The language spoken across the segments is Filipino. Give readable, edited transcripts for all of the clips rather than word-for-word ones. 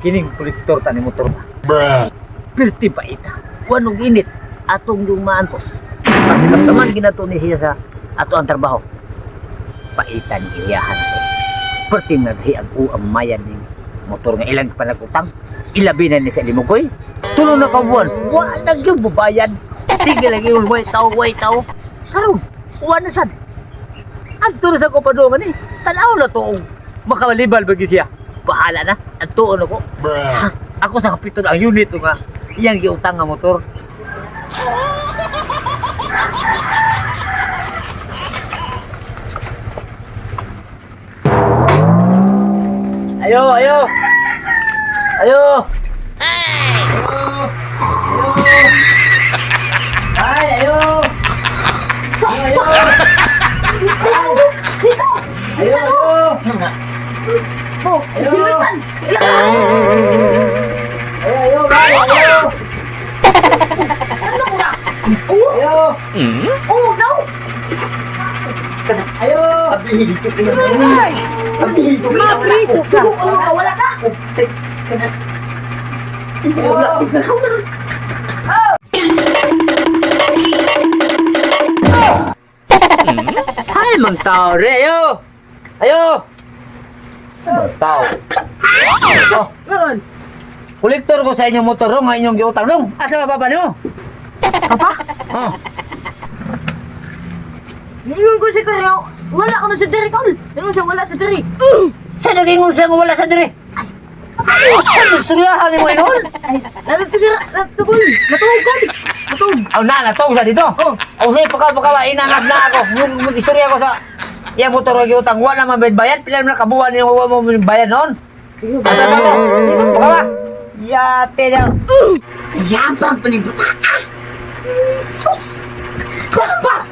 kining kolektor ta ni motor ta. Bruh. Pirti pa ita. Wanong init atong yung maantos. Pagkaman ginato ni siya sa ato ang trabaho. Paitan iyahan ko. Perti naghiag ang mayan ni motor nga ilang panagutang. Ilabi na ni sa limugoy. Tulo na kabuan. Wala yung bubayan. Sige lagi yung way tao. Karon, wala na sad. Adto na sa kupadungan eh. Tanaw na to. Makamalibal bagi siya. Bahala na. Adto na ko. Bruh. Ako sa kapito ang unit nga. Iyang giutang nga motor. Ayo. Ayo. Mapriso ka. Wala ka. Ay, mang tao re, ayo. Tao. Oh, kolektor ko sa inyong motor nga inyong giutang dong. Asa mababa niyo? Apa? Oh, Ingon ko si Karyo. Wala ko na sa diri kol. Ingon siya wala sa diri. sa nagingon siya nga wala sa dire. Sa istoryahan ni mo inon? Ay, nato siya. Nato kol. Matuhugan. Matuhug. Aw na to sa dito. Oh. Aw say pagka inangad na ako. Yung mag-istorya ko sa iya motor nga giutang wala man bayad. Pila na kabuan ni mo bayad noon. Ata mo. Pagka yate lang. Yabang panibuta. Sus. Ba?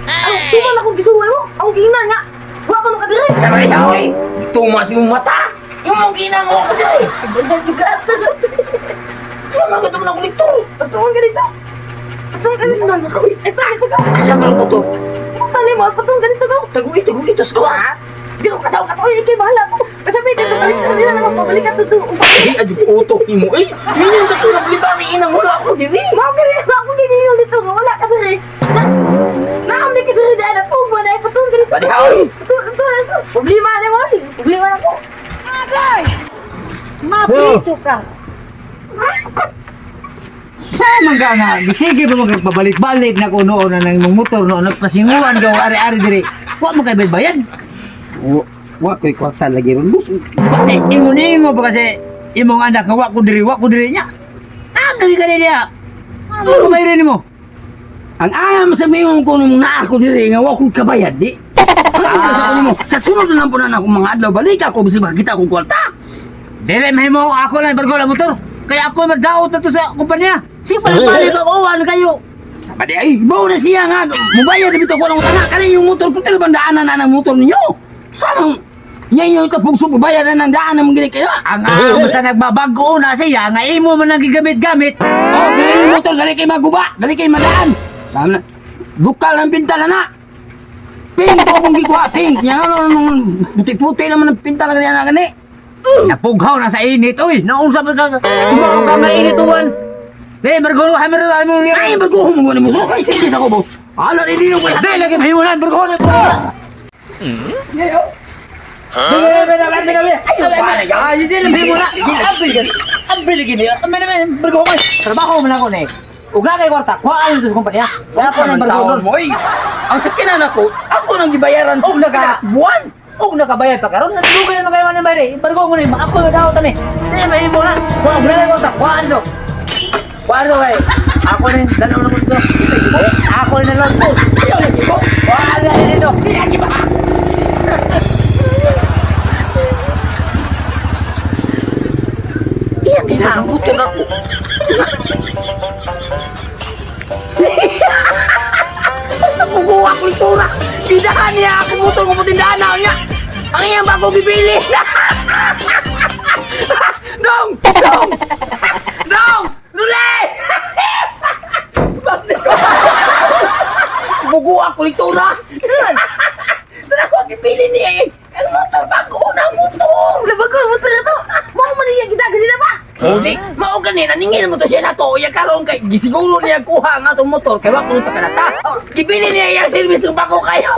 Ang tuman akong gisuwan mo. Ang gina nga. Wala ko nakadiri. Sabay na oy. Tumas yung mata. Yung mong ginamo ko dire. Bandan juga ata. Sama ka tuman ako dito. Patuwan ka dito. Patuwan ka dito. Ito ka. Asa man ko to? Tali mo, patuwan ka dito ka. Taguy tos ko. Di ko kataw. Uy, ikay bahala ko. Kasabi dito, balik ka nila naman. Pabalik ka to. Di adyo utok imo eh. Minyo ta ko nagliba ni inang wala ako diri. Mau ka rin. Ako ginigil dito. Wala ka diri. Naamli ka diri dahil na pong na. Patuwan ka dito. Badi haoy. Patuwan. Problema na mo. Problema na ko. Agay! Mapriso ka. Sama ka nga. Sige ba magpabalik-balik na ko noon na ng motor noon. Nagpasinguan ka o ari-ari diri. Wa mo kay bayad. Wa ko'y kwarta lagi ron, boss. Bakit imo pa kasi imong anak nga wa ko diri niya. Dali ka niya. Ano ko bayad mo? Ang ayam sa mayong ko nung naa ko diri nga wa ko kabayad di. Ano sa kuno mo? Sa sunod na lang po na ako mga adlaw balik ako bisig makita akong kwarta. Dili mahimo ako lang bargo lang motor. Kaya ako magdaot na to sa kumpanya. Sige balik ako kayo. Sabadi ay, bawa na siya nga. Mubayad na bito ko ng utang. Kanina yung motor ko talagang daanan na ng motor ninyo. Sanang yan yung kapugso mubayad na ng daan na mga kayo. Ang basta nagbabago na siya nga imo man nang gigamit-gamit. Oh, kaya yung motor gali kayo maguba. Gali kayo madaan. Sana, bukal ang pintala na. Pink ko akong gikuha, pink. Yan ano, puti-puti naman ang pintala ganyan na gani. Napughaw na sa init, oy. Naunsa pa ka. Kumaw ka na inituan. Be, margolo, hammer mo nga. Ay, barko mo mo. So, ay, sige sa ko, boss. Ala, hindi nyo ko. Be, lagi mahimulan, margolo. Ngayon. Ay, hindi lang mahimulan. Ambil gini. Margolo, trabaho mo lang ko na eh. Ug na kay kwarta, kuhaan dito sa kumpanya. Wala ko nang bargolo. Ang sakinan ako, ako nang gibayaran sa buwan. Og nakabayad pa karon nadugay na kayo ng bayre. Bargo mo ni ako na daw tani. Di mahimo na. Kuhaan na ko ta. Kuhaan dito. Kuhaan dito kay. Ako rin dalaw na ko dito. Ako rin na lang po. Kuhaan na dito. Di ba? Iya, kinang buto na ako. Napuguha ko ito na. Tindahan niya ako buto ko tindahan na niya. Ang iyang bago bibili. Dong! Dong! Dong! Luli! Napuguha ko ito na. Tara ko bibili niya eh. Ang motor bago na motor. Labagon mo to na to. Mau man iya O di, mao ganina ningil mo to siya na to. Ya karon kay gisiguro niya kuha nga tong motor kay wa kuno ta kanata. Gibili niya yang service ng bako kayo.